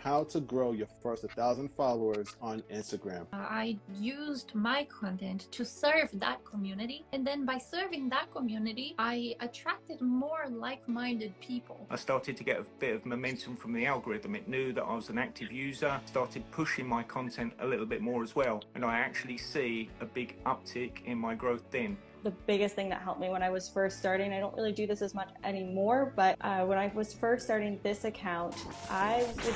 how to grow your first 1,000 followers on Instagram. I used my content to serve that community, and then by serving that community, I attracted more like-minded people. I started to get a bit of momentum from the algorithm. It knew that I was an active user, started pushing my content a little bit more as well, and I actually see a big uptick in my growth then. The biggest thing that helped me when I was first starting, I don't really do this as much anymore, but when I was first starting this account, I would...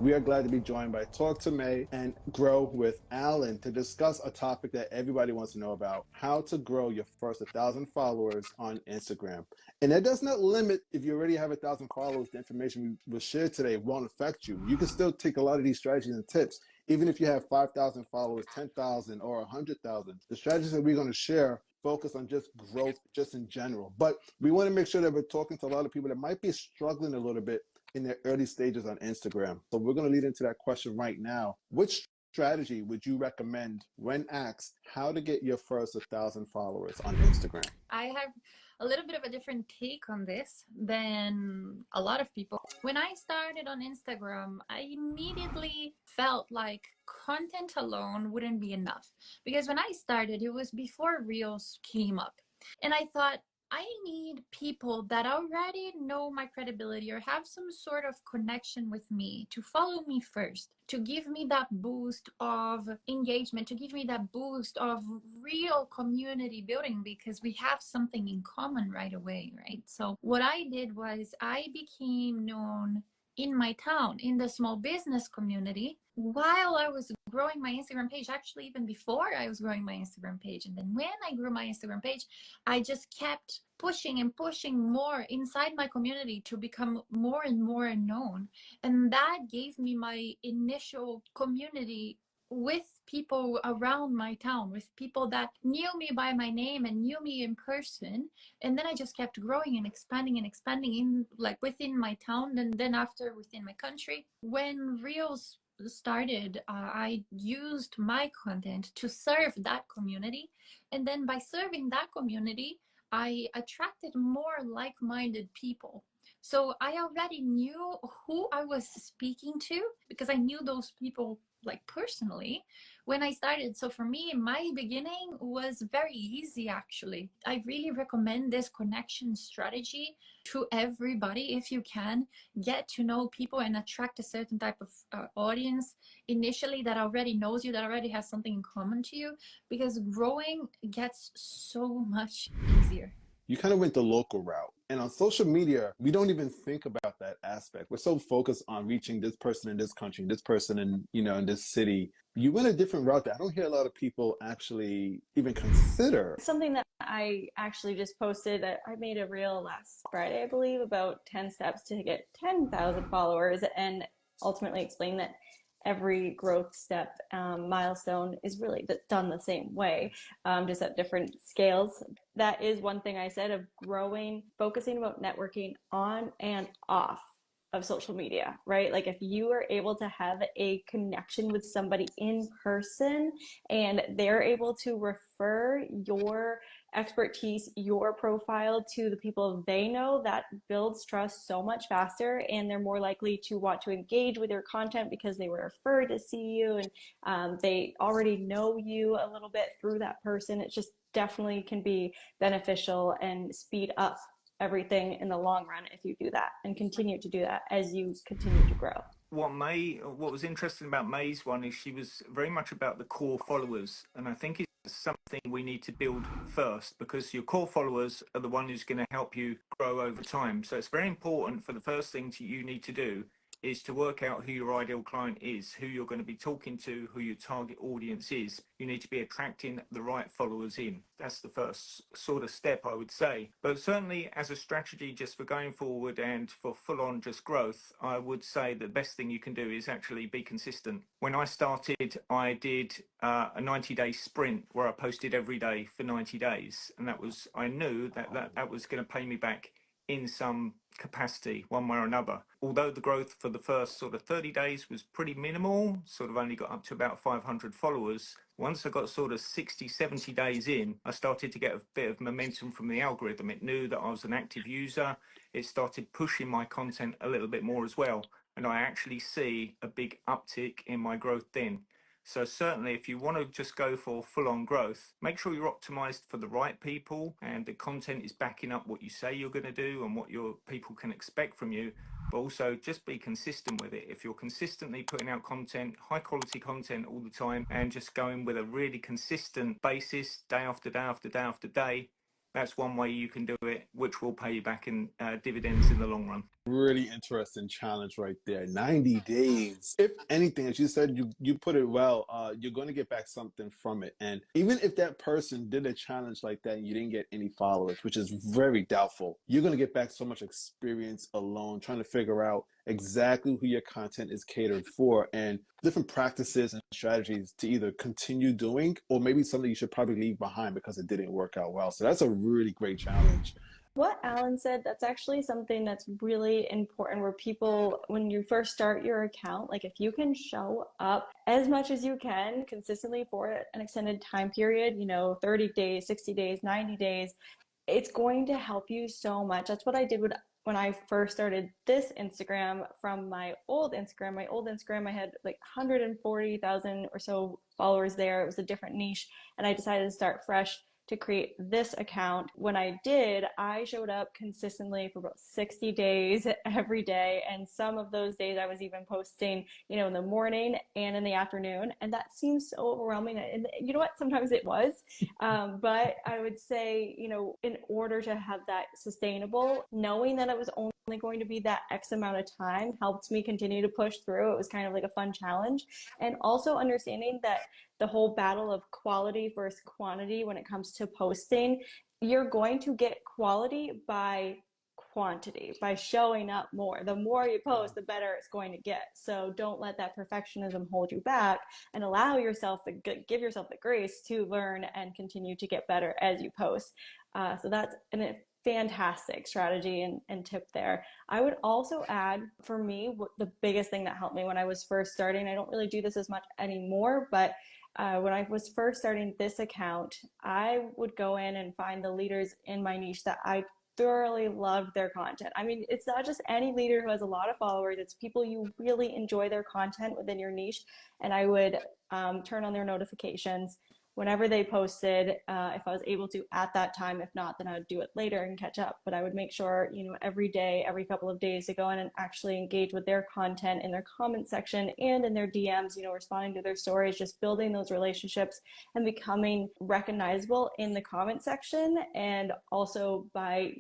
We are glad to be joined by Talk to May and Grow with Alan to discuss a topic that everybody wants to know about: how to grow your first 1,000 followers on Instagram. And that does not limit if you already have 1,000 followers. The information we will share today won't affect you. You can still take a lot of these strategies and tips, even if you have 5,000 followers, 10,000, or 100,000. The strategies that we're going to share focus on just growth, just in general. But we want to make sure that we're talking to a lot of people that might be struggling a little bit in their early stages on Instagram. So we're going to lead into that question right now. Which strategy would you recommend when asked how to get your first 1,000 followers on Instagram? I have a little bit of a different take on this than a lot of people. When I started on Instagram, I immediately felt like content alone wouldn't be enough. Because when I started, it was before Reels came up. And I thought, I need people that already know my credibility or have some sort of connection with me to follow me first, to give me that boost of engagement, to give me that boost of real community building, because we have something in common right away, right? So what I did was I became known in my town, in the small business community, while I was growing my Instagram page, actually even before I was growing my Instagram page. And then when I grew my Instagram page, I just kept pushing and pushing more inside my community to become more and more known. And that gave me my initial community with people around my town, with people that knew me by my name and knew me in person. And then I just kept growing and expanding in, like, within my town, and then after within my country. When Reels started, I used my content to serve that community, and then by serving that community, I attracted more like-minded people. So I already knew who I was speaking to, because I knew those people like personally when I started. So for me, my beginning was very easy, actually. I really recommend this connection strategy to everybody. If you can, get to know people and attract a certain type of audience initially that already knows you, that already has something in common to you, because growing gets so much easier. You kind of went the local route. And on social media, we don't even think about that aspect. We're so focused on reaching this person in this country, this person in, in this city. You went a different route that I don't hear a lot of people actually even consider. Something that I actually just posted, that I made a reel last Friday, I believe, about 10 steps to get 10,000 followers, and ultimately explain that every growth step milestone is really done the same way, just at different scales. That is one thing I said of growing, focusing about networking on and off of social media, right? Like if you are able to have a connection with somebody in person and they're able to refer your expertise, your profile to the people they know, that builds trust so much faster, and they're more likely to want to engage with your content because they were referred to see you, and they already know you a little bit through that person. It just definitely can be beneficial and speed up everything in the long run if you do that, and continue to do that as you continue to grow. What was interesting about May's one is she was very much about the core followers, and I think it's something we need to build first, because your core followers are the one who's going to help you grow over time. So it's very important for the first thing you need to do is to work out who your ideal client is, who you're going to be talking to, who your target audience is. You need to be attracting the right followers in. That's the first sort of step, I would say. But certainly as a strategy just for going forward and for full-on just growth, I would say the best thing you can do is actually be consistent. When I started, I did a 90-day sprint where I posted every day for 90 days. And I knew that was going to pay me back in some capacity, one way or another. Although the growth for the first sort of 30 days was pretty minimal, sort of only got up to about 500 followers, Once I got sort of 60, 70 days in, I started to get a bit of momentum from the algorithm. It knew that I was an active user. It started pushing my content a little bit more as well. And I actually see a big uptick in my growth then. So certainly if you want to just go for full-on growth, make sure you're optimized for the right people and the content is backing up what you say you're going to do and what your people can expect from you. But also just be consistent with it. If you're consistently putting out content, high quality content all the time, and just going with a really consistent basis day after day after day after day, that's one way you can do it, which will pay you back in dividends in the long run. Really interesting challenge right there. 90 days. If anything, as you said, you put it well, you're going to get back something from it. And even if that person did a challenge like that and you didn't get any followers, which is very doubtful, you're going to get back so much experience alone trying to figure out exactly who your content is catered for and different practices and strategies to either continue doing or maybe something you should probably leave behind because it didn't work out well. So that's a really great challenge. What Alan said, that's actually something that's really important where people, when you first start your account, like if you can show up as much as you can consistently for an extended time period, 30 days, 60 days, 90 days, it's going to help you so much. That's what I did when I first started this Instagram from my old Instagram. My old Instagram, I had like 140,000 or so followers there. It was a different niche, and I decided to start fresh to create this account. When I did, I showed up consistently for about 60 days every day. And some of those days I was even posting, in the morning and in the afternoon. And that seems so overwhelming. And you know what? Sometimes it was. But I would say, in order to have that sustainable, knowing that it was only going to be that X amount of time helped me continue to push through. It was kind of like a fun challenge. And also understanding that the whole battle of quality versus quantity when it comes to posting, you're going to get quality by quantity, by showing up more. The more you post, the better it's going to get. So don't let that perfectionism hold you back and allow yourself give yourself the grace to learn and continue to get better as you post. So that's a fantastic strategy and tip there. I would also add, for me, the biggest thing that helped me when I was first starting, I don't really do this as much anymore, but when I was first starting this account, I would go in and find the leaders in my niche that I thoroughly loved their content. I mean, it's not just any leader who has a lot of followers, it's people you really enjoy their content within your niche. And I would turn on their notifications whenever they posted, if I was able to at that time. If not, then I would do it later and catch up. But I would make sure, every day, every couple of days to go in and actually engage with their content in their comment section and in their DMs, responding to their stories, just building those relationships and becoming recognizable in the comment section. And also by,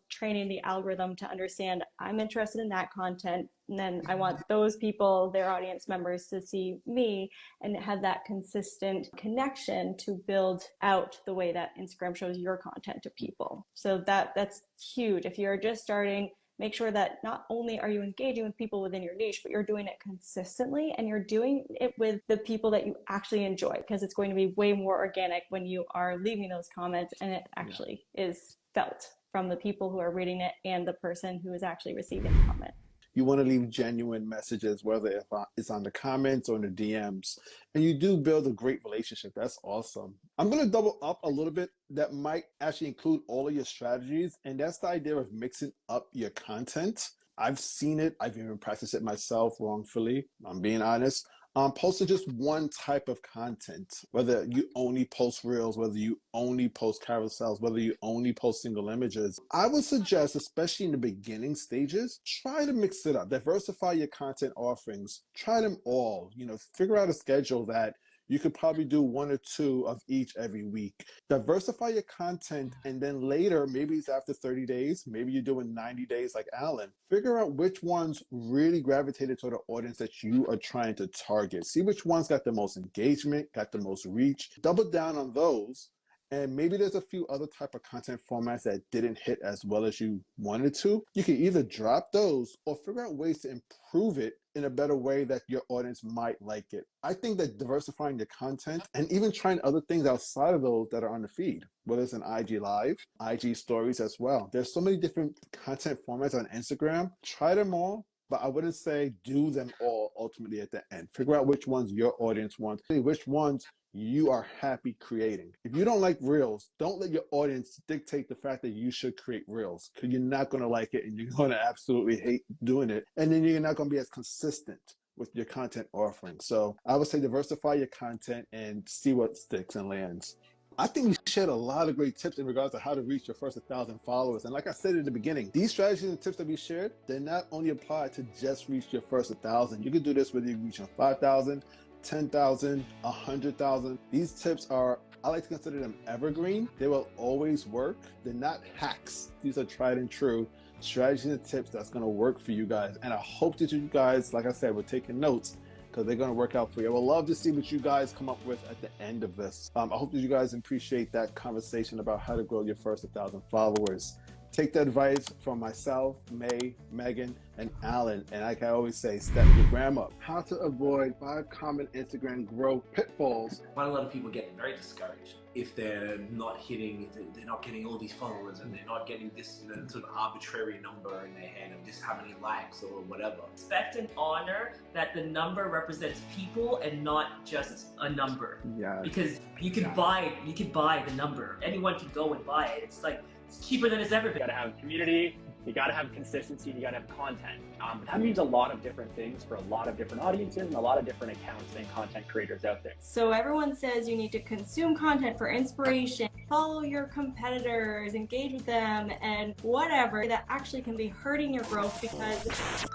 training the algorithm to understand I'm interested in that content. And then I want those people, their audience members, to see me and have that consistent connection to build out the way that Instagram shows your content to people. So that's huge. If you're just starting, make sure that not only are you engaging with people within your niche, but you're doing it consistently and you're doing it with the people that you actually enjoy, because it's going to be way more organic when you are leaving those comments and it actually is felt from the people who are reading it and the person who is actually receiving the comment. You want to leave genuine messages, whether it's on the comments or in the DMs, and you do build a great relationship. That's awesome. I'm going to double up a little bit. That might actually include all of your strategies, and that's the idea of mixing up your content. I've seen it. I've even practiced it myself wrongfully. I'm being honest. Posting just one type of content, whether you only post reels, whether you only post carousels, whether you only post single images. I would suggest, especially in the beginning stages, try to mix it up. Diversify your content offerings. Try them all. Figure out a schedule that you could probably do one or two of each every week. Diversify your content, and then later, maybe it's after 30 days, maybe you're doing 90 days like Alan. Figure out which ones really gravitated to the audience that you are trying to target. See which ones got the most engagement, got the most reach. Double down on those. And maybe there's a few other type of content formats that didn't hit as well as you wanted to. You can either drop those or figure out ways to improve it in a better way that your audience might like it. I think that diversifying your content and even trying other things outside of those that are on the feed, whether it's an IG Live, IG Stories as well. There's so many different content formats on Instagram. Try them all. but I wouldn't say do them all ultimately at the end. Figure out which ones your audience wants, which ones you are happy creating. If you don't like reels, don't let your audience dictate the fact that you should create reels, because you're not going to like it and you're going to absolutely hate doing it. And then you're not going to be as consistent with your content offering. So I would say diversify your content and see what sticks and lands. I think we shared a lot of great tips in regards to how to reach your first 1,000 followers. And like I said at the beginning, these strategies and tips that we shared, they're not only applied to just reach your first 1,000. You can do this whether you're reaching 5,000, 10,000, 100,000. These tips are, I like to consider them evergreen. They will always work. They're not hacks. These are tried and true strategies and tips that's going to work for you guys. And I hope that you guys, like I said, were taking notes, because they're going to work out for you. I would love to see what you guys come up with at the end of this. I hope that you guys appreciate that conversation about how to grow your first 1,000 followers. Take the advice from myself, May, Megan, and Alan. And like I always say, step your gram up. How to avoid 5 common Instagram growth pitfalls. I find a lot of people getting very discouraged if they're not hitting, if they're not getting all these followers and they're not getting this sort of arbitrary number in their head of just how many likes or whatever. Respect and honor that the number represents people and not just a number. Yeah. Because you could buy the number. Anyone can go and buy it. It's like, it's cheaper than it's ever been. You gotta have community, you gotta have consistency, you gotta have content. But that means a lot of different things for a lot of different audiences and a lot of different accounts and content creators out there. So everyone says you need to consume content for inspiration, follow your competitors, engage with them, and whatever that actually can be hurting your growth because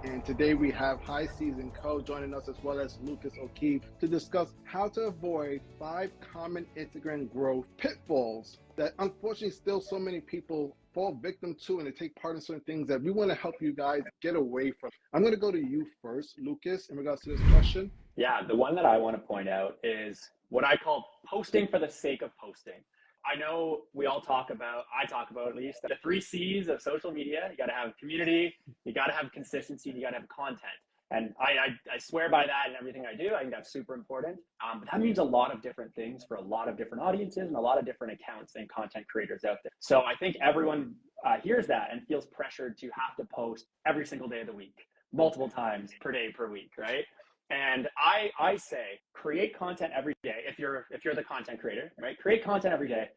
And today we have High Season Co. joining us, as well as Lucas O'Keefe, to discuss how to avoid 5 common Instagram growth pitfalls that unfortunately still so many people fall victim to, and they take part in certain things that we want to help you guys get away from. I'm going to go to you first, Lucas, in regards to this question. Yeah, the one that I want to point out is what I call posting for the sake of posting. I know we all talk about, I talk about at least, the 3 C's of social media. You got to have community, you got to have consistency, and you got to have content. And I swear by that in everything I do. I think that's super important. But that means a lot of different things for a lot of different audiences and a lot of different accounts and content creators out there. So I think everyone hears that and feels pressured to have to post every single day of the week, multiple times per day, per week, right? And I say create content every day. If you're the content creator, right? Create content every day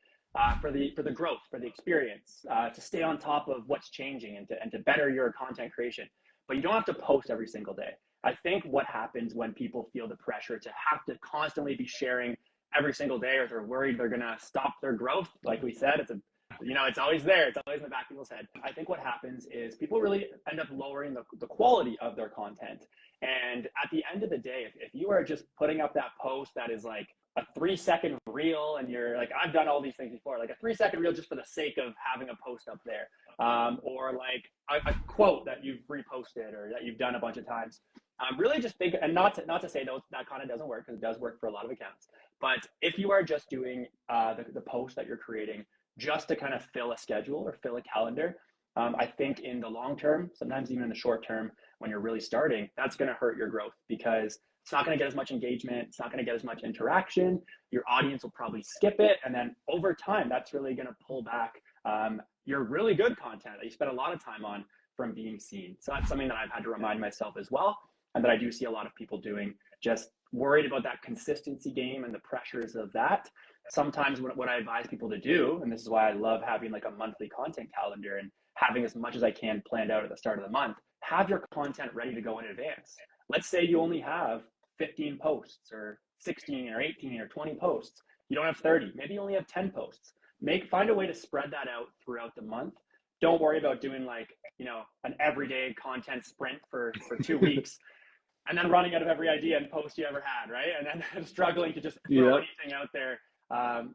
for the growth, for the experience, to stay on top of what's changing and to better your content creation. But you don't have to post every single day. I think what happens when people feel the pressure to have to constantly be sharing every single day, or they're worried they're gonna stop their growth, like we said, it's always there. It's always in the back of people's head. I think what happens is people really end up lowering the quality of their content. And at the end of the day, if you are just putting up that post that is like a 3-second reel, and you're like, I've done all these things before, like a 3-second reel just for the sake of having a post up there, or like a quote that you've reposted or that you've done a bunch of times. Really just think, and not to say that content doesn't work, because it does work for a lot of accounts. But if you are just doing the post that you're creating just to kind of fill a schedule or fill a calendar, I think in the long term, sometimes even in the short term, when you're really starting, that's going to hurt your growth, because it's not going to get as much engagement. It's not going to get as much interaction. Your audience will probably skip it. And then over time, that's really going to pull back your really good content that you spend a lot of time on from being seen. So that's something that I've had to remind myself as well, and that I do see a lot of people doing, just worried about that consistency game and the pressures of that. Sometimes what I advise people to do, and this is why I love having like a monthly content calendar and having as much as I can planned out at the start of the month, have your content ready to go in advance. Let's say you only have 15 posts or 16 or 18 or 20 posts. You don't have 30, maybe you only have 10 posts. Find a way to spread that out throughout the month. Don't worry about doing like, an everyday content sprint for 2 weeks and then running out of every idea and post you ever had, right? And then struggling to just throw anything out there.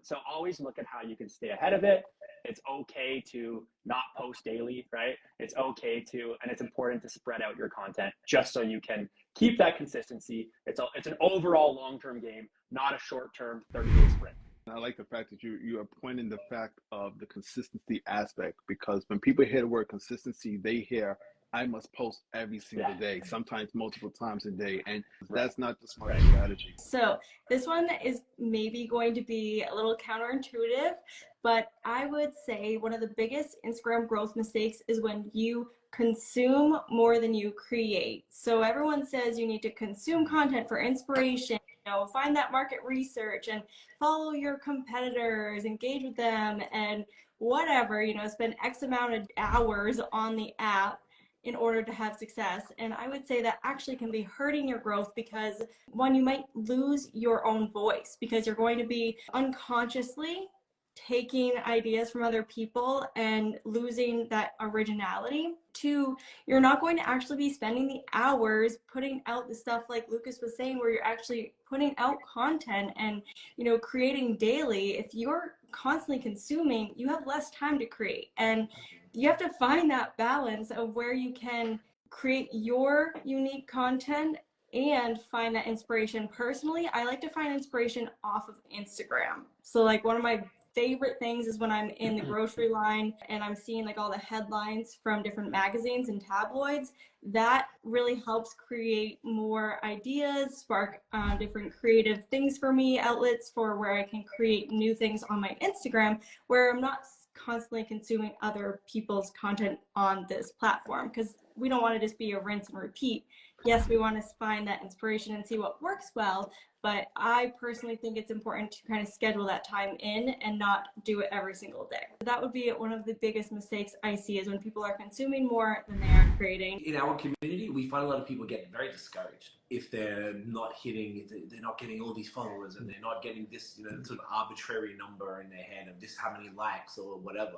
So always look at how you can stay ahead of it. It's okay to not post daily, right? It's okay and it's important to spread out your content just so you can keep that consistency. It's an overall long-term game, not a short-term 30-day sprint. I like the fact that you are pointing the fact of the consistency aspect, because when people hear the word consistency, they hear I must post every single day, sometimes multiple times a day. And that's not the smart strategy. So this one is maybe going to be a little counterintuitive, but I would say one of the biggest Instagram growth mistakes is when you consume more than you create. So everyone says you need to consume content for inspiration, find that market research and follow your competitors, engage with them and whatever, spend X amount of hours on the app in order to have success. And I would say that actually can be hurting your growth because one, you might lose your own voice because you're going to be unconsciously taking ideas from other people and losing that originality. Two, you're not going to actually be spending the hours putting out the stuff like Lucas was saying, where you're actually putting out content and, creating daily. If you're constantly consuming, you have less time to create. And you have to find that balance of where you can create your unique content and find that inspiration. Personally, I like to find inspiration off of Instagram. So like one of my favorite things is when I'm in the grocery line and I'm seeing like all the headlines from different magazines and tabloids. That really helps create more ideas, spark different creative things for me, outlets for where I can create new things on my Instagram, where I'm not constantly consuming other people's content on this platform, because we don't want to just be a rinse and repeat. Yes, we want to find that inspiration and see what works well, but I personally think it's important to kind of schedule that time in and not do it every single day. That would be one of the biggest mistakes I see, is when people are consuming more than they are creating. In our community, we find a lot of people get very discouraged if they're not hitting, if they're not getting all these followers and they're not getting this, sort of arbitrary number in their head of this how many likes or whatever.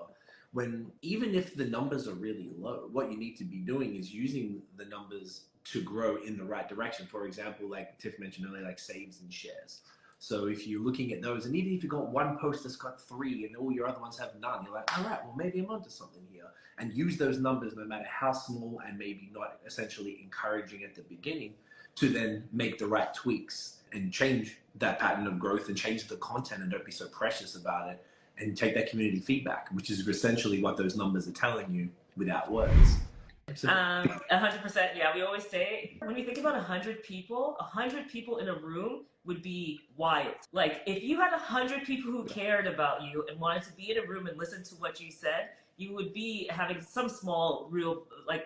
When even if the numbers are really low, what you need to be doing is using the numbers to grow in the right direction. For example, like Tiff mentioned earlier, like saves and shares. So if you're looking at those, and even if you've got one post that's got 3 and all your other ones have none, you're like, all right, well, maybe I'm onto something here. And use those numbers, no matter how small and maybe not essentially encouraging at the beginning, to then make the right tweaks and change that pattern of growth and change the content, and don't be so precious about it, and take that community feedback, which is essentially what those numbers are telling you without words. 100%. Yeah, we always say when we think about 100 people in a room would be wild. Like if you had 100 people who cared about you and wanted to be in a room and listen to what you said, you would be having some small, real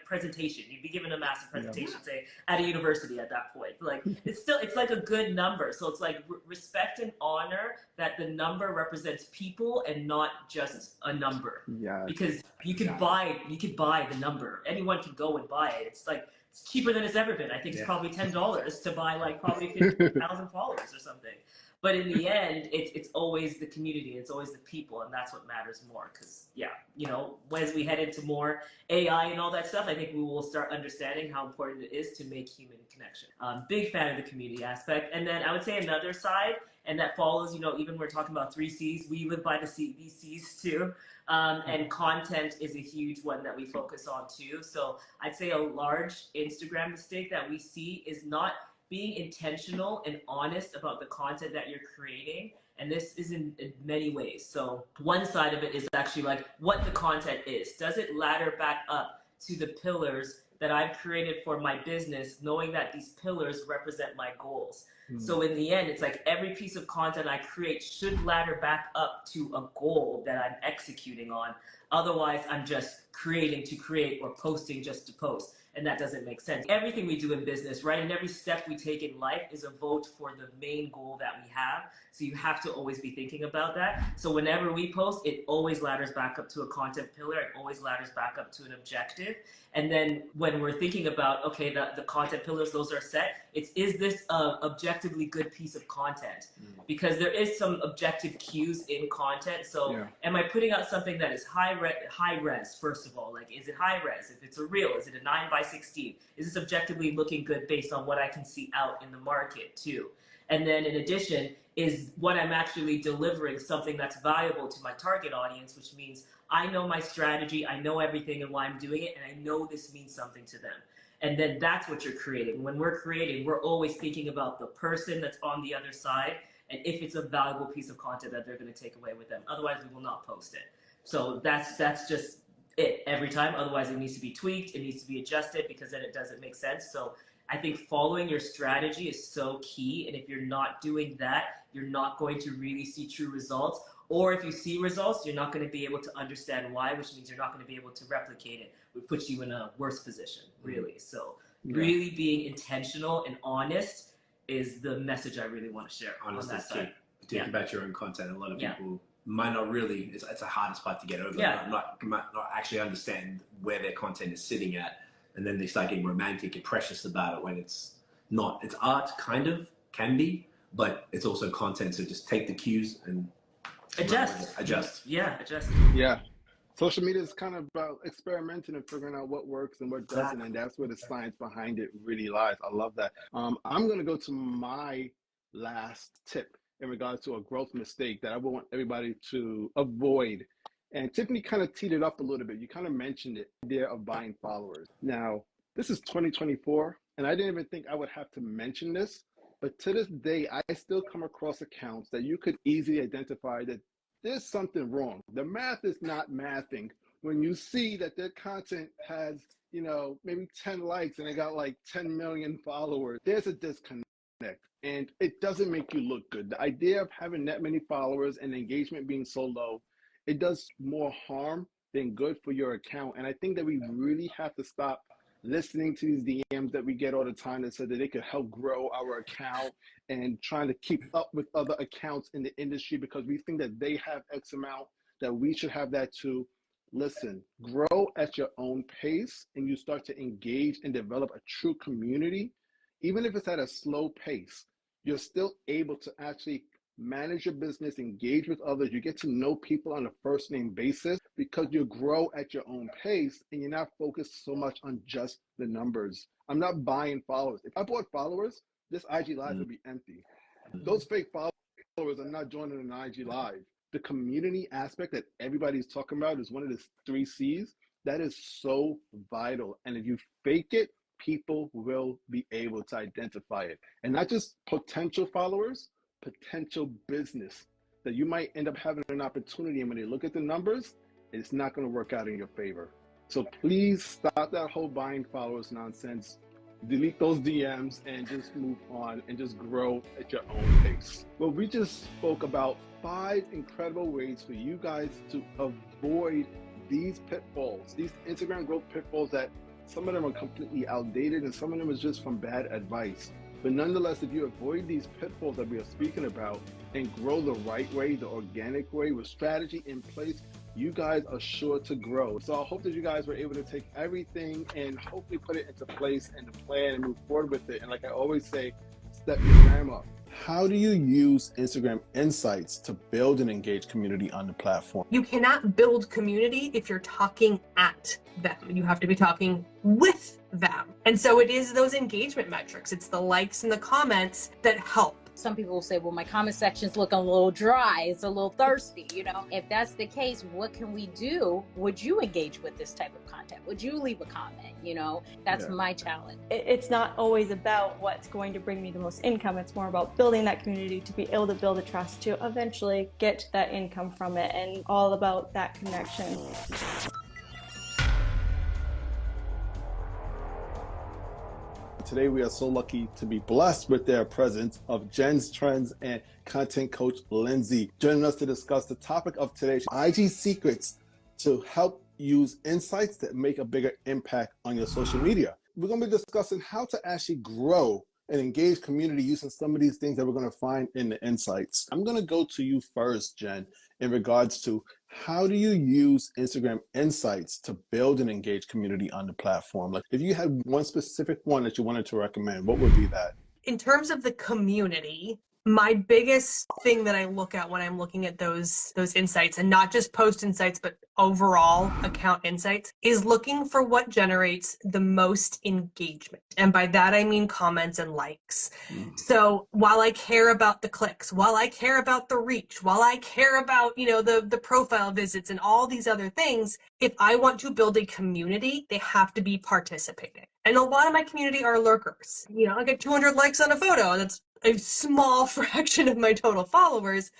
presentation. You'd be given a massive presentation, say at a university at that point. Like it's like a good number. So it's like respect and honor that the number represents people and not just a number. Yeah. Because you could buy the number. Anyone can go and buy it. It's like it's cheaper than it's ever been. I think it's probably $10 to buy like probably 50,000 followers or something. But in the end, it's always the community, it's always the people, and that's what matters more. Because, as we head into more AI and all that stuff, I think we will start understanding how important it is to make human connection. Big fan of the community aspect. And then I would say another side, and that follows, even we're talking about 3 C's, we live by these C's too. And content is a huge one that we focus on too. So I'd say a large Instagram mistake that we see is not being intentional and honest about the content that you're creating. And this is in many ways. So one side of it is actually like what the content is. Does it ladder back up to the pillars that I've created for my business, knowing that these pillars represent my goals? So in the end, it's like every piece of content I create should ladder back up to a goal that I'm executing on. Otherwise, I'm just creating to create or posting just to post. And that doesn't make sense. Everything we do in business, right, and every step we take in life is a vote for the main goal that we have. So you have to always be thinking about that. So whenever we post, it always ladders back up to a content pillar. It always ladders back up to an objective. And then when we're thinking about, okay, the content pillars, those are set, is this an objectively good piece of content? Because there is some objective cues in content. So am I putting out something that is high res, first of all? Like, is it high res? If it's a reel, is it a 9:16? Is this objectively looking good based on what I can see out in the market too? And then in addition, is what I'm actually delivering something that's valuable to my target audience, which means I know my strategy, I know everything and why I'm doing it, and I know this means something to them. And then that's what you're creating. When we're creating, we're always thinking about the person that's on the other side, and if it's a valuable piece of content that they're going to take away with them. Otherwise, we will not post it. So that's just it every time. Otherwise, it needs to be tweaked. It needs to be adjusted because then it doesn't make sense. So I think following your strategy is so key. And if you're not doing that, you're not going to really see true results. Or if you see results, you're not going to be able to understand why, which means you're not going to be able to replicate it, which puts you in a worse position, really. So really being intentional and honest is the message I really want to share on that side. Think about your own content. A lot of people might not really, it's a hardest part to get over. Might not actually understand where their content is sitting at. And then they start getting romantic and precious about it when it's not. It's art, kind of, can be, but it's also content. So just take the cues and adjust. Yeah. Social media is kind of about experimenting and figuring out what works and what doesn't, and that's where the science behind it really lies. I love that. I'm going to go to my last tip in regards to a growth mistake that I want everybody to avoid. And Tiffany kind of teed it up a little bit. You kind of mentioned it, the idea of buying followers. Now, this is 2024, and I didn't even think I would have to mention this, but to this day, I still come across accounts that you could easily identify that there's something wrong. The math is not mathing. When you see that their content has, you know, maybe 10 likes and they got like 10 million followers, there's a disconnect. And it doesn't make you look good. The idea of having that many followers and engagement being so low, it does more harm than good for your account. And I think that we really have to stop listening to these DMs that we get all the time that said that they could help grow our account and trying to keep up with other accounts in the industry because we think that they have X amount, that we should have that too. Listen, grow at your own pace and you start to engage and develop a true community. Even if it's at a slow pace, you're still able to actually manage your business, engage with others. You get to know people on a first name basis because you grow at your own pace and you're not focused so much on just the numbers. I'm not buying followers. If I bought followers, this IG Live would be empty. Those fake followers are not joining an IG Live. The community aspect that everybody's talking about is one of the 3 C's. That is so vital. And if you fake it, people will be able to identify it. And not just potential followers, potential business that you might end up having an opportunity. And when they look at the numbers, it's not going to work out in your favor. So please stop that whole buying followers nonsense. Delete those DMs and just move on and just grow at your own pace. Well, we just spoke about 5 incredible ways for you guys to avoid these pitfalls, these Instagram growth pitfalls that some of them are completely outdated and some of them is just from bad advice. But nonetheless, if you avoid these pitfalls that we are speaking about and grow the right way, the organic way, with strategy in place, you guys are sure to grow. So I hope that you guys were able to take everything and hopefully put it into place and the plan and move forward with it. And like I always say, step your game up. How do you use Instagram Insights to build an engaged community on the platform? You cannot build community if you're talking at them. You have to be talking with them. And so it is those engagement metrics. It's the likes and the comments that help. Some people will say, well, my comment section's looking a little dry, it's a little thirsty, you know? If that's the case, what can we do? Would you engage with this type of content? Would you leave a comment? You know, that's my challenge. It's not always about what's going to bring me the most income. It's more about building that community to be able to build a trust to eventually get that income from it, and all about that connection. Today, we are so lucky to be blessed with their presence of Jenn's Trends and content coach Lindsay, joining us to discuss the topic of today's IG secrets to help use insights that make a bigger impact on your social media. We're going to be discussing how to actually grow an engaged community using some of these things that we're going to find in the insights. I'm going to go to you first, Jenn, in regards to how do you use Instagram Insights to build an engaged community on the platform? Like, if you had one specific one that you wanted to recommend, what would be that? In terms of the community, my biggest thing that I look at when I'm looking at those insights, and not just post insights, but overall account insights, is looking for what generates the most engagement. And by that, I mean comments and likes. So while I care about the clicks, while I care about the reach, while I care about, you know, the profile visits and all these other things, if I want to build a community, they have to be participating. And a lot of my community are lurkers. You know, I get 200 likes on a photo. That's a small fraction of my total followers,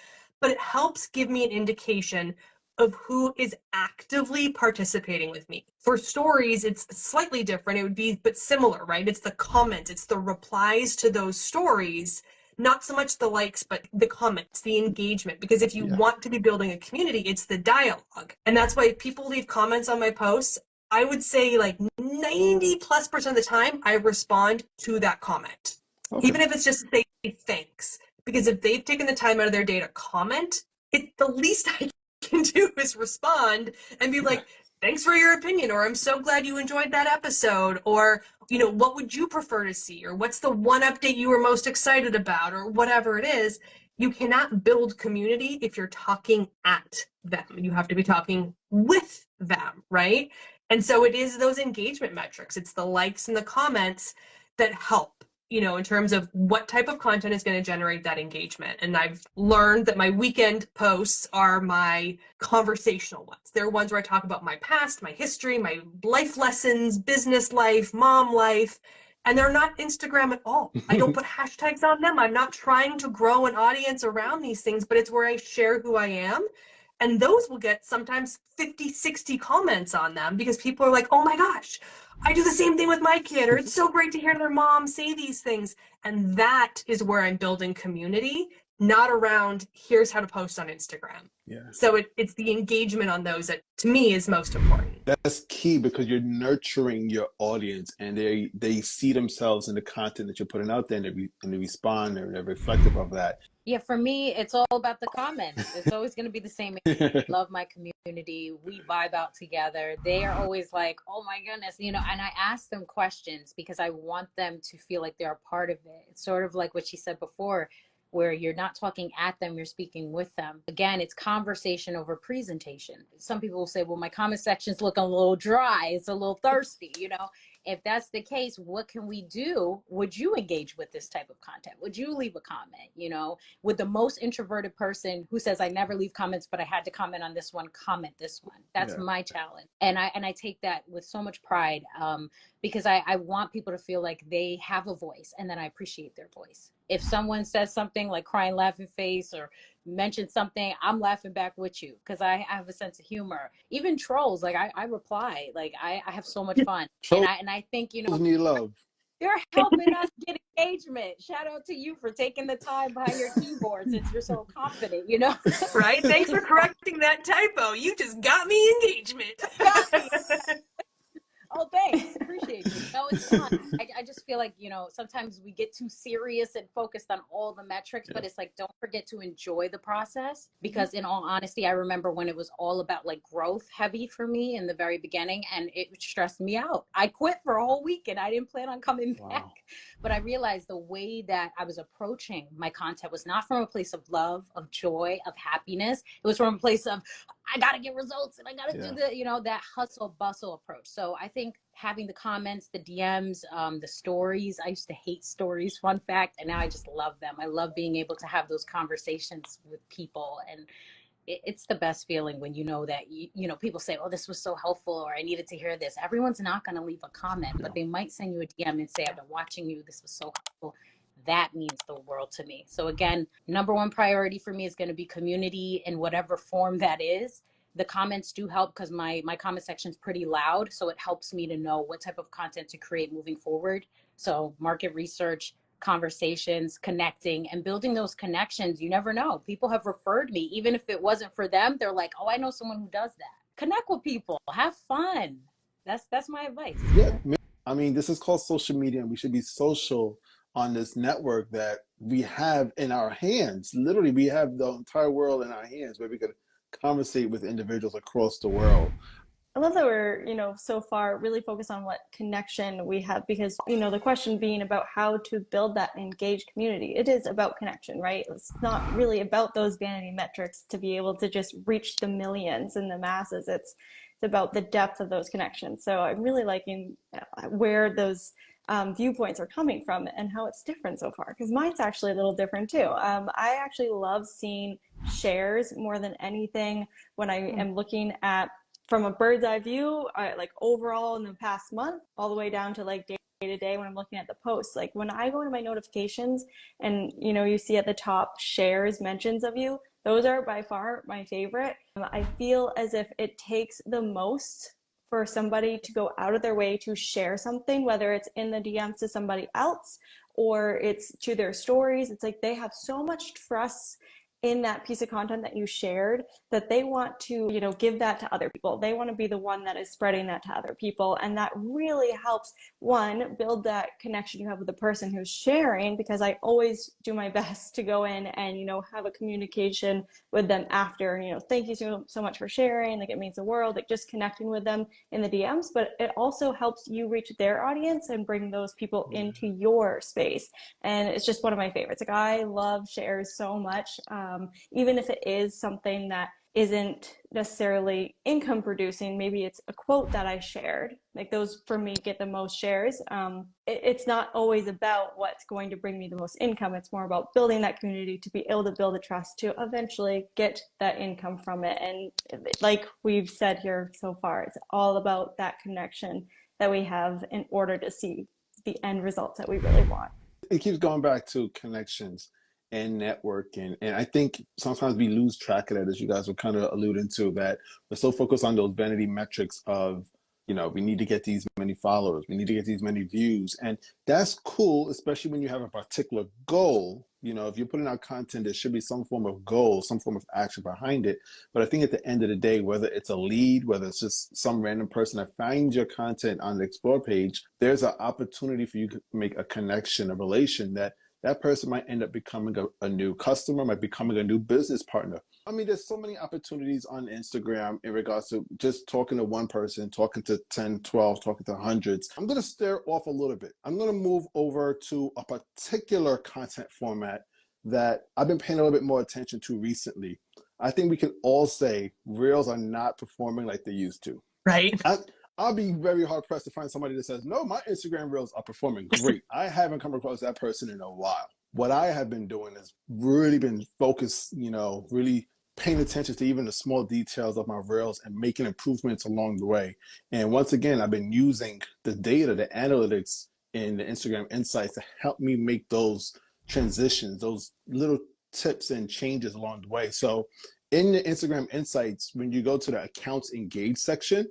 but it helps give me an indication of who is actively participating with me. For stories, it's slightly different. It would be, but similar, right? It's the comments, it's the replies to those stories, not so much the likes, but the comments, the engagement. Because if you want to be building a community, it's the dialogue. And that's why if people leave comments on my posts, I would say like 90+% of the time, I respond to that comment. Okay. Even if it's just to say thanks. Because if they've taken the time out of their day to comment, the least I can do is respond and be like, thanks for your opinion, or I'm so glad you enjoyed that episode, or, you know, what would you prefer to see, or what's the one update you were most excited about, or whatever it is. You cannot build community if you're talking at them. You have to be talking with them, right? And so it is those engagement metrics. It's the likes and the comments that help, you know, in terms of what type of content is going to generate that engagement. And I've learned that my weekend posts are my conversational ones. They're ones where I talk about my past, my history, my life lessons, business life, mom life, and they're not Instagram at all. I don't put hashtags on them. I'm not trying to grow an audience around these things, but it's where I share who I am. And those will get sometimes 50, 60 comments on them because people are like, oh my gosh, I do the same thing with my kid, or it's so great to hear their mom say these things. And that is where I'm building community, not around here's how to post on Instagram. Yeah. So it's the engagement on those that to me is most important. That's key because you're nurturing your audience and they see themselves in the content that you're putting out there and they respond and they're reflective of that. Yeah, for me, it's all about the comments. It's always going to be the same. I love my community. We vibe out together. They are always like, oh my goodness, you know, and I ask them questions because I want them to feel like they're a part of it. It's sort of like what she said before, where you're not talking at them, you're speaking with them. Again, it's conversation over presentation. Some people will say, well, my comment section's looking a little dry. It's a little thirsty, you know. If that's the case, what can we do? Would you engage with this type of content? Would you leave a comment? You know, with the most introverted person who says, I never leave comments, but I had to comment on this one, comment this one. That's my challenge. And I take that with so much pride because I want people to feel like they have a voice and then I appreciate their voice. If someone says something like crying, laughing face or mention something, I'm laughing back with you because I have a sense of humor. Even trolls, like I reply, like I have so much fun. And I think, you know, need love. You're helping us get engagement. Shout out to you for taking the time behind your keyboard since you're so confident, you know? Right? Thanks for correcting that typo. You just got me engagement. Got me. Oh, thanks. Appreciate you. No, it's fun. I just feel like, you know, sometimes we get too serious and focused on all the metrics, but it's like, don't forget to enjoy the process because in all honesty, I remember when it was all about like growth heavy for me in the very beginning and it stressed me out. I quit for a whole week and I didn't plan on coming back, but I realized the way that I was approaching my content was not from a place of love, of joy, of happiness. It was from a place of, I got to get results and I got to do the, you know, that hustle bustle approach. So I think having the comments, the DMs, the stories, I used to hate stories, fun fact, and now I just love them. I love being able to have those conversations with people. And it's the best feeling when you know that, you know, people say, oh, this was so helpful or I needed to hear this. Everyone's not going to leave a comment, but they might send you a DM and say, I've been watching you. This was so helpful. That means the world to me. So again, number one priority for me is going to be community in whatever form that is. The comments do help because my comment section is pretty loud. So it helps me to know what type of content to create moving forward. So market research, conversations, connecting and building those connections. You never know. People have referred me. Even if it wasn't for them, they're like, oh, I know someone who does that. Connect with people. Have fun. That's my advice. Yeah. I mean, this is called social media and we should be social on this network that we have in our hands. Literally, we have the entire world in our hands where we could conversate with individuals across the world. I love that we're, you know, so far really focused on what connection we have because, you know, the question being about how to build that engaged community. It is about connection, right? It's not really about those vanity metrics to be able to just reach the millions and the masses. It's about the depth of those connections. So I'm really liking where those viewpoints are coming from and how it's different so far because mine's actually a little different too. I actually love seeing shares more than anything when I am looking at from a bird's eye view, like overall in the past month, all the way down to like day to day when I'm looking at the posts. Like when I go into my notifications and, you know, you see at the top shares, mentions of you, those are by far my favorite I feel as if it takes the most for somebody to go out of their way to share something, whether it's in the DMs to somebody else or it's to their stories. It's like they have so much trust in that piece of content that you shared that they want to, you know, give that to other people. They want to be the one that is spreading that to other people. And that really helps, one, build that connection you have with the person who's sharing, because I always do my best to go in and, you know, have a communication with them after, you know, thank you so much for sharing. Like, it means the world, like just connecting with them in the DMs, but it also helps you reach their audience and bring those people into your space. And it's just one of my favorites. Like, I love shares so much. Even if it is something that isn't necessarily income producing, maybe it's a quote that I shared, like those for me get the most shares. It's not always about what's going to bring me the most income. It's more about building that community to be able to build a trust to eventually get that income from it. And like we've said here so far, it's all about that connection that we have in order to see the end results that we really want. It keeps going back to connections and networking. And I think sometimes we lose track of that, as you guys were kind of alluding to, that we're so focused on those vanity metrics of, you know, we need to get these many followers, we need to get these many views. And that's cool, especially when you have a particular goal. You know, if you're putting out content, there should be some form of goal, some form of action behind it. But I think at the end of the day, whether it's a lead, whether it's just some random person that finds your content on the Explore page, there's an opportunity for you to make a connection, a relation that person might end up becoming a new customer, might becoming a new business partner. I mean, there's so many opportunities on Instagram in regards to just talking to one person, talking to 10, 12, talking to hundreds. I'm going to stare off a little bit. I'm going to move over to a particular content format that I've been paying a little bit more attention to recently. I think we can all say Reels are not performing like they used to. Right. I'll be very hard pressed to find somebody that says, no, my Instagram Reels are performing great. I haven't come across that person in a while. What I have been doing is really been focused, you know, really paying attention to even the small details of my Reels and making improvements along the way. And once again, I've been using the data, the analytics in the Instagram Insights to help me make those transitions, those little tips and changes along the way. So in the Instagram Insights, when you go to the accounts engaged section,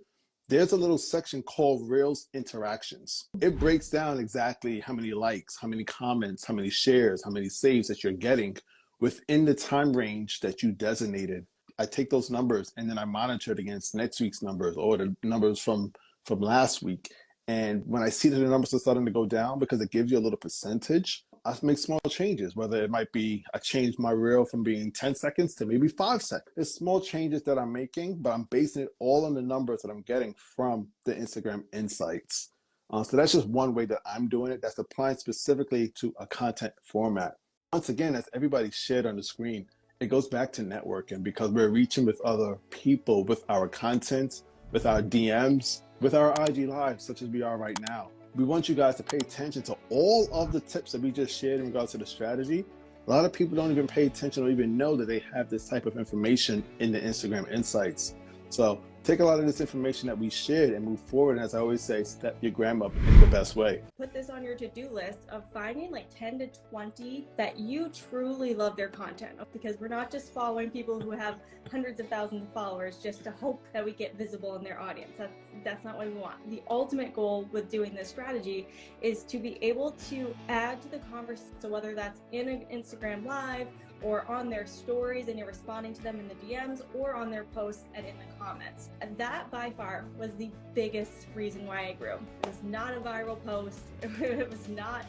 there's a little section called Reels Interactions. It breaks down exactly how many likes, how many comments, how many shares, how many saves that you're getting within the time range that you designated. I take those numbers and then I monitor it against next week's numbers or the numbers from last week. And when I see that the numbers are starting to go down, because it gives you a little percentage, I make small changes, whether it might be I changed my reel from being 10 seconds to maybe 5 seconds. There's small changes that I'm making, but I'm basing it all on the numbers that I'm getting from the Instagram Insights. So that's just one way that I'm doing it. That's applying specifically to a content format. Once again, as everybody shared on the screen, it goes back to networking, because we're reaching with other people with our content, with our DMs, with our IG lives, such as we are right now. We want you guys to pay attention to all of the tips that we just shared in regards to the strategy. A lot of people don't even pay attention or even know that they have this type of information in the Instagram Insights. So take a lot of this information that we shared and move forward. And as I always say, step your gram up in the best way. Put this on your to-do list of finding like 10 to 20 that you truly love their content, because we're not just following people who have hundreds of thousands of followers just to hope that we get visible in their audience. That's not what we want. The ultimate goal with doing this strategy is to be able to add to the conversation. So whether that's in an Instagram live or on their stories and you're responding to them in the DMs or on their posts and in the comments. And that by far was the biggest reason why I grew. It was not a viral post. It was not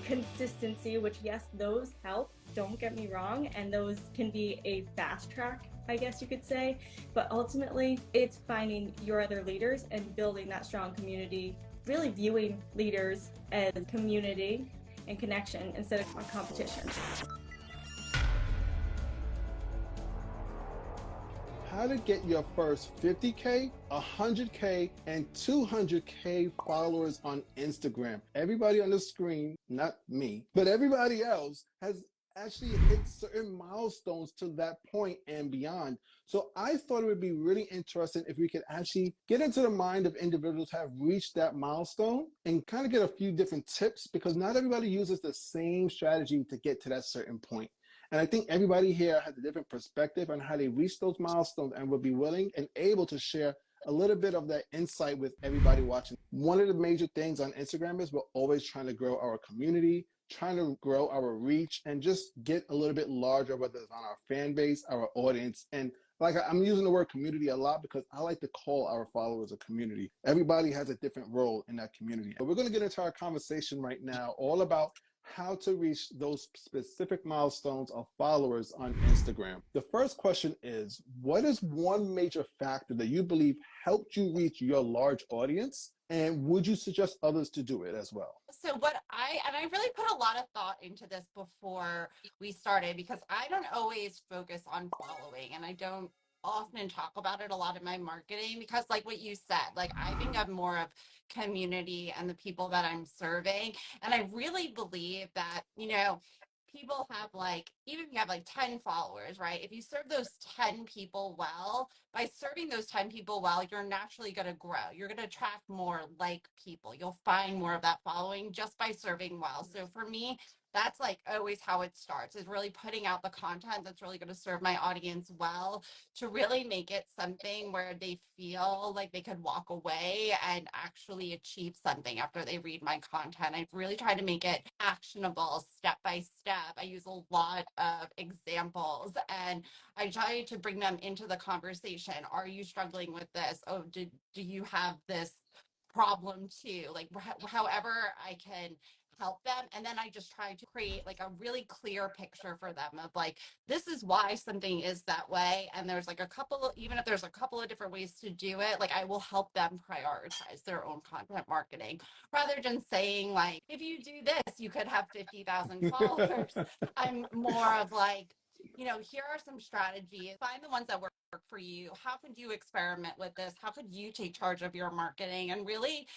consistency, which yes, those help, don't get me wrong. And those can be a fast track, I guess you could say. But ultimately, it's finding your other leaders and building that strong community, really viewing leaders as community and connection instead of a competition. How to get your first 50K, 100K, and 200K followers on Instagram. Everybody on the screen, not me, but everybody else has actually hit certain milestones to that point and beyond. So I thought it would be really interesting if we could actually get into the mind of individuals who have reached that milestone and kind of get a few different tips, because not everybody uses the same strategy to get to that certain point. And I think everybody here has a different perspective on how they reach those milestones and will be willing and able to share a little bit of that insight with everybody watching. One of the major things on Instagram is we're always trying to grow our community, trying to grow our reach, and just get a little bit larger, whether it's on our fan base, our audience. And like, I'm using the word community a lot because I like to call our followers a community. Everybody has a different role in that community. But we're going to get into our conversation right now, all about how to reach those specific milestones of followers on Instagram. The first question is, what is one major factor that you believe helped you reach your large audience? And would you suggest others to do it as well? So I really put a lot of thought into this before we started, because I don't always focus on following, and I don't often talk about it a lot in my marketing, because like what you said, like I think I'm more of community and the people that I'm serving. And I really believe that, people have like, even if you have like 10 followers, right? If you serve those 10 people well, by serving those 10 people well, you're naturally going to grow. You're going to attract more like people. You'll find more of that following just by serving well. So for me, that's like always how it starts, is really putting out the content that's really going to serve my audience well, to really make it something where they feel like they could walk away and actually achieve something after they read my content. I've really tried to make it actionable step by step. I use a lot of examples, and I try to bring them into the conversation. Are you struggling with this? Oh, do you have this problem too? Like, however I can help them. And then I just try to create like a really clear picture for them of like, this is why something is that way. And there's like even if there's a couple of different ways to do it, like I will help them prioritize their own content marketing, rather than saying like, if you do this, you could have 50,000 followers. I'm more of like, here are some strategies. Find the ones that work for you. How could you experiment with this? How could you take charge of your marketing? And really,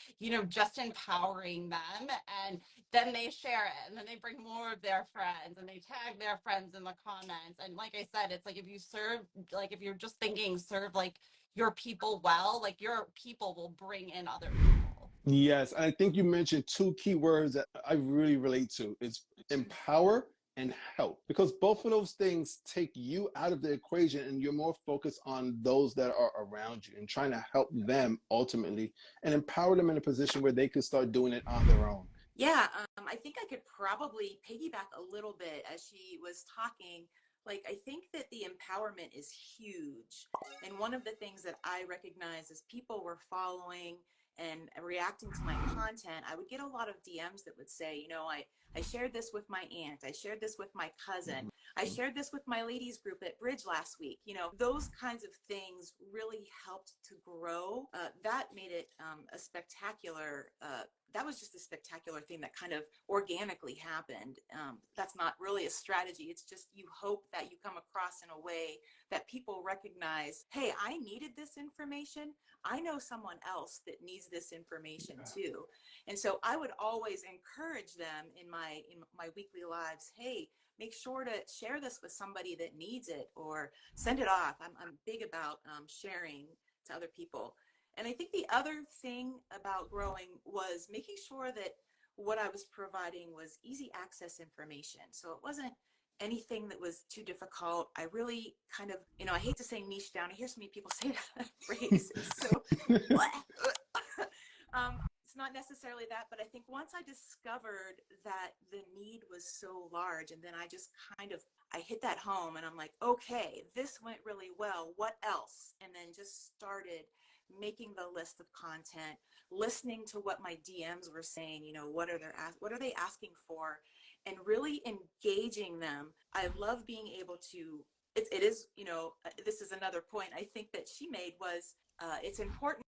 just empowering them. And then they share it, and then they bring more of their friends, and they tag their friends in the comments. And like I said, it's like, if you serve, like if you're just thinking serve like your people well, like your people will bring in other people. Yes, and I think you mentioned two key words that I really relate to. It's empower and help, because both of those things take you out of the equation and you're more focused on those that are around you and trying to help them ultimately and empower them in a position where they can start doing it on their own. Yeah, I think I could probably piggyback a little bit as she was talking. Like, I think that the empowerment is huge. And one of the things that I recognize is people were following and reacting to my content. I would get a lot of DMs that would say, I shared this with my aunt. I shared this with my cousin. I shared this with my ladies group at Bridge last week. Those kinds of things really helped to grow. That made it a spectacular, that was just a spectacular thing that kind of organically happened. That's not really a strategy. It's just, you hope that you come across in a way that people recognize, hey, I needed this information. I know someone else that needs this information too. And so I would always encourage them in my weekly lives, hey, make sure to share this with somebody that needs it, or send it off. I'm big about sharing to other people. And I think the other thing about growing was making sure that what I was providing was easy access information. So it wasn't anything that was too difficult. I really kind of, I hate to say niche down. I hear so many people say that phrase. So it's not necessarily that, but I think once I discovered that the need was so large, and then I hit that home, and I'm like, okay, this went really well. What else? And then just started making the list of content, listening to what my DMs were saying, what are they asking for, and really engaging them. I love being able to, it is, this is another point I think that she made, was it's important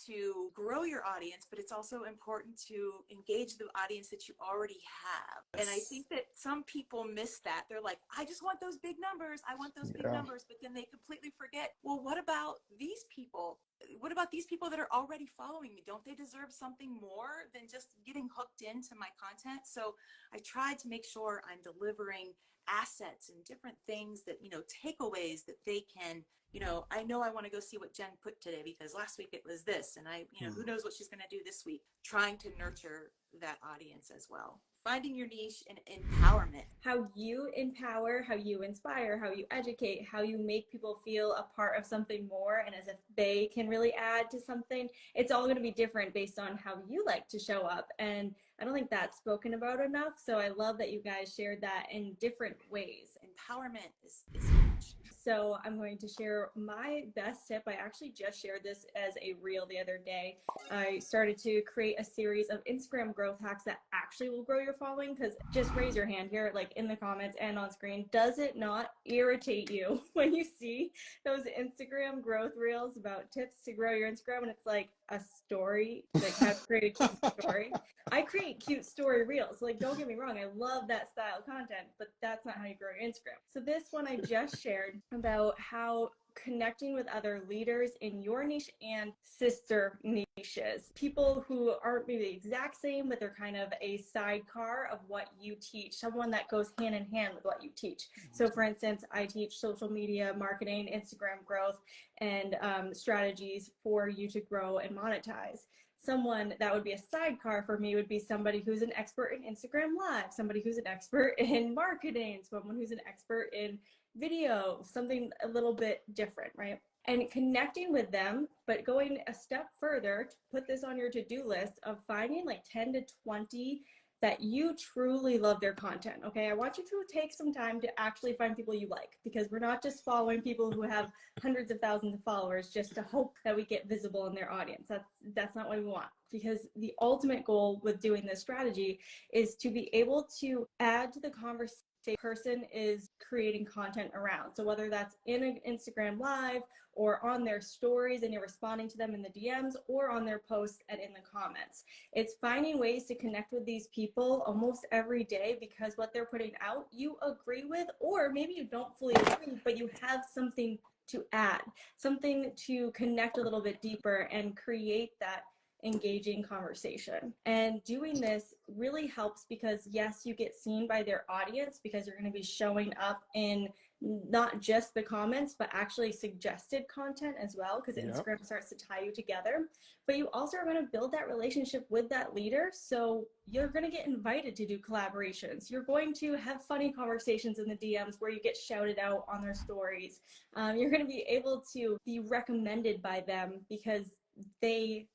to grow your audience, but it's also important to engage the audience that you already have. Yes. And I think that some people miss that. They're like, I just want those big numbers. I want those big numbers. But then they completely forget, well, what about these people? What about these people that are already following me? Don't they deserve something more than just getting hooked into my content? So I tried to make sure I'm delivering assets and different things that, takeaways that they can I know I want to go see what Jenn put today because last week it was this, and who knows what she's going to do this week. Trying to nurture that audience as well. Finding your niche and empowerment. How you empower, how you inspire, how you educate, how you make people feel a part of something more and as if they can really add to something. It's all going to be different based on how you like to show up. And I don't think that's spoken about enough. So I love that you guys shared that in different ways. Empowerment is huge. So I'm going to share my best tip. I actually just shared this as a reel the other day. I started to create a series of Instagram growth hacks that actually will grow your following, because just raise your hand here, like in the comments and on screen. Does it not irritate you when you see those Instagram growth reels about tips to grow your Instagram and it's like a story, like how to create a cute story? I create cute story reels. Like, don't get me wrong, I love that style of content, but that's not how you grow your Instagram. So this one I just shared about how connecting with other leaders in your niche and sister niches, people who aren't maybe the exact same, but they're kind of a sidecar of what you teach, someone that goes hand in hand with what you teach. So for instance, I teach social media marketing, Instagram growth, and strategies for you to grow and monetize. Someone that would be a sidecar for me would be somebody who's an expert in Instagram Live, somebody who's an expert in marketing, someone who's an expert in video, something a little bit different, right? And connecting with them, but going a step further to put this on your to-do list of finding like 10 to 20 that you truly love their content, okay? I want you to take some time to actually find people you like, because we're not just following people who have hundreds of thousands of followers just to hope that we get visible in their audience. That's not what we want, because the ultimate goal with doing this strategy is to be able to add to the conversation person is creating content around. So whether that's in an Instagram Live or on their stories and you're responding to them in the DMs or on their posts and in the comments, it's finding ways to connect with these people almost every day, because what they're putting out you agree with, or maybe you don't fully agree, but you have something to add, something to connect a little bit deeper and create that engaging conversation. And doing this really helps because yes, you get seen by their audience because you're going to be showing up in not just the comments, but actually suggested content as well, because Instagram starts to tie you together. But you also are going to build that relationship with that leader. So you're going to get invited to do collaborations. You're going to have funny conversations in the DMs where you get shouted out on their stories. You're going to be able to be recommended by them because they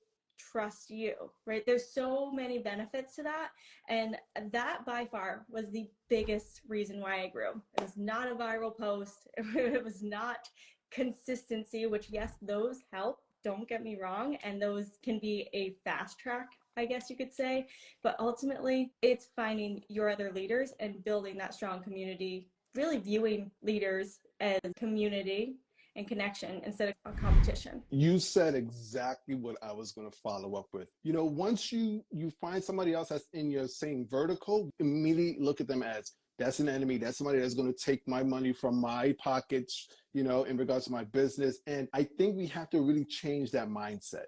trust you, right? There's so many benefits to that. And that by far was the biggest reason why I grew. It was not a viral post. It was not consistency, which yes, those help, don't get me wrong. And those can be a fast track, I guess you could say. But ultimately, it's finding your other leaders and building that strong community, really viewing leaders as community and connection instead of a competition. You said exactly what I was going to follow up with. Once you find somebody else that's in your same vertical, immediately look at them as that's an enemy. That's somebody that's going to take my money from my pockets, in regards to my business. And I think we have to really change that mindset.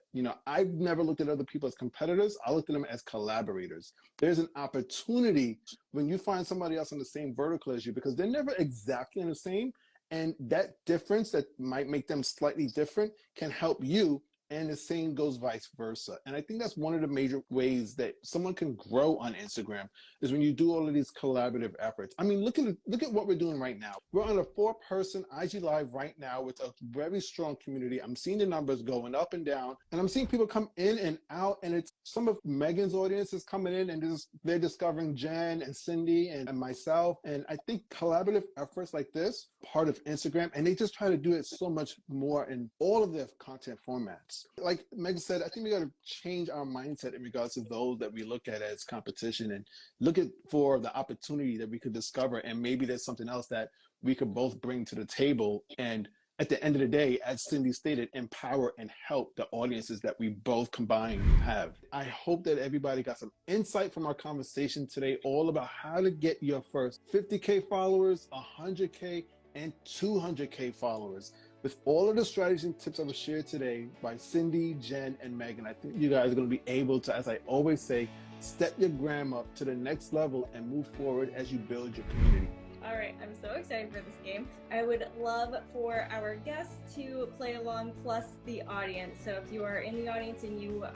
I've never looked at other people as competitors. I looked at them as collaborators. There's an opportunity when you find somebody else in the same vertical as you, because they're never exactly the same. And that difference that might make them slightly different can help you, and the same goes vice versa. And I think that's one of the major ways that someone can grow on Instagram is when you do all of these collaborative efforts. I mean, look at what we're doing right now. We're on a 4-person IG Live right now with a very strong community. I'm seeing the numbers going up and down, and I'm seeing people come in and out, and it's some of Megan's audience is coming in and they're discovering Jenn and Cyndi and myself. And I think collaborative efforts like this, part of Instagram, and they just try to do it so much more in all of their content formats. Like Megan said, I think we got to change our mindset in regards to those that we look at as competition and look at for the opportunity that we could discover. And maybe there's something else that we could both bring to the table. And at the end of the day, as Cyndi stated, empower and help the audiences that we both combined have. I hope that everybody got some insight from our conversation today, all about how to get your first 50K followers, 100K, and 200K followers. With all of the strategies and tips that were shared today by Cyndi, Jenn, and Megan, I think you guys are going to be able to, as I always say, step your gram up to the next level and move forward as you build your community. All right, I'm so excited for this game. I would love for our guests to play along, plus the audience. So if you are in the audience and you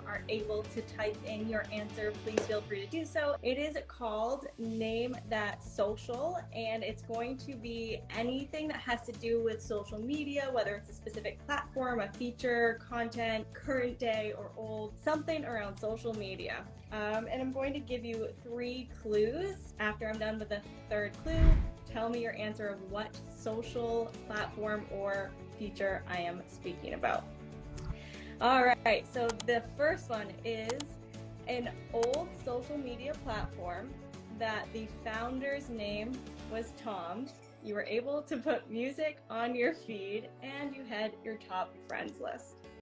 are able to type in your answer, please feel free to do so. It is called Name That Social, and it's going to be anything that has to do with social media, whether it's a specific platform, a feature, content, current day or old, something around social media. And I'm going to give you 3 clues. After I'm done with the 3rd clue, tell me your answer of what social platform or feature I am speaking about. All right, so the first one is an old social media platform that the founder's name was Tom. You were able to put music on your feed and you had your top friends list.